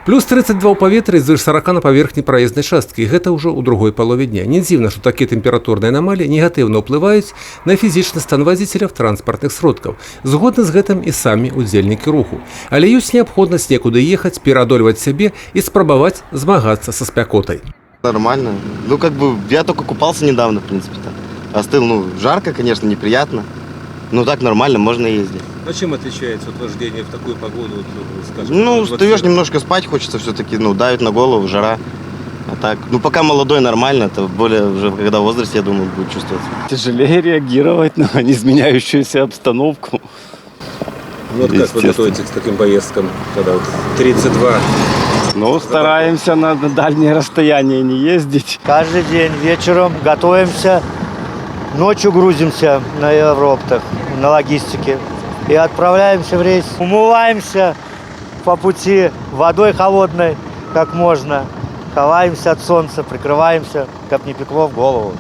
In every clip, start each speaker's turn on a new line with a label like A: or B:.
A: Плюс 32 ў паветры і звыш 40 на паверхні праезнай часткі. І гэта ўжо ў другой палове дня. Не дзіўна, што такія тэмпературныя анамаліі негатыўна ўплываюць на фізічны стан вадзіцеляў транспартных сродкаў. Згодны з гэтым і самі удзельнікі руху. Але ёсць неабходнасць некуды ехаць, пераадольваць сябе і спрабаваць змагацца са спякотай.
B: Нормально. Ну, как бы, я только купался недавно, в принципе-то. Остыл, жарко, конечно, неприятно. Но так нормально, можно ездить.
A: А чем отличается вождение в такую погоду, скажем?
B: Встаешь немножко спать хочется все-таки, давит на голову, жара. А так, пока молодой, нормально, это более уже, когда в возрасте, я думаю, будет чувствоваться.
C: Тяжелее реагировать на неизменяющуюся обстановку.
A: Как вы готовитесь к таким поездкам, когда 32?
C: Стараемся на дальние расстояния не ездить.
D: Каждый день вечером готовимся, ночью грузимся на Европтах, на логистике и отправляемся в рейс. Умываемся по пути водой холодной, как можно. Ховаемся от солнца, прикрываемся, как не пекло в голову.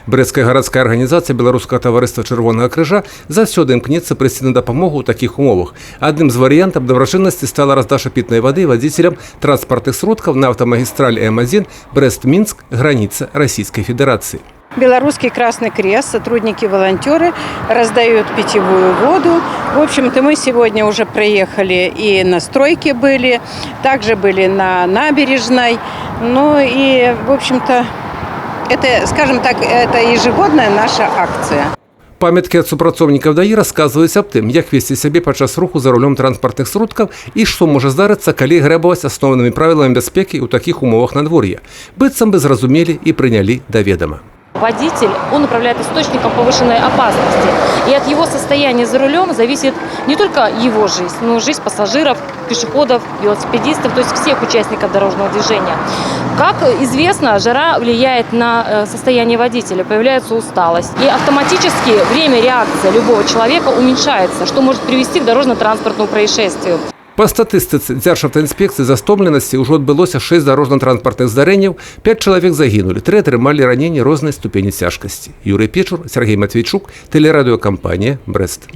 A: Брэсцкая гарадская арганізацыя беларускага таварыства Чырвонага крыжа заўсёды імкнецца прыйсці на дапамогу ў такіх умовах. Адным з варыянтаў дабрачыннасці стала раздача пітнай вады вадзіцелям транспартных сродкаў на аўтамагістраль М1 Брэст-Мінск, граница Российской Федерации.
E: Белорусский Красный Крест, сотрудники-волонтеры раздают питьевую воду. В общем-то, мы сегодня уже проехали и на стройке были, также были на набережной. И, в общем-то, это, скажем так, это ежегодная наша акция.
A: Памяткі ад супрацоўнікаў ДАІ расказваюць аб тым, як весці сябе падчас руху за рулём транспартных сродкаў і што можа здарыцца, калі грэбаваць асноўнымі правіламі бяспекі ў такіх умовах надвор'я. Быццам бы зразумелі і прынялі да ведама.
F: Водитель, он управляет источником повышенной опасности. И от его состояния за рулем зависит не только его жизнь, но и жизнь пассажиров, пешеходов, велосипедистов, то есть всех участников дорожного движения. Как известно, жара влияет на состояние водителя, появляется усталость. И автоматически время реакции любого человека уменьшается, что может привести к дорожно-транспортному происшествию.
A: Па статыстыцы Дзяржаўтаінспекцыі за стомленасці ўжо адбылося 6 дарожна-транспартных здарэнняў, 5 чалавек загінулі, 3 атрымалі раненні рознай ступені цяжкасці. Юрый Печур, Сергей Матвейчук, тэлерадыёкампанія «Брэст».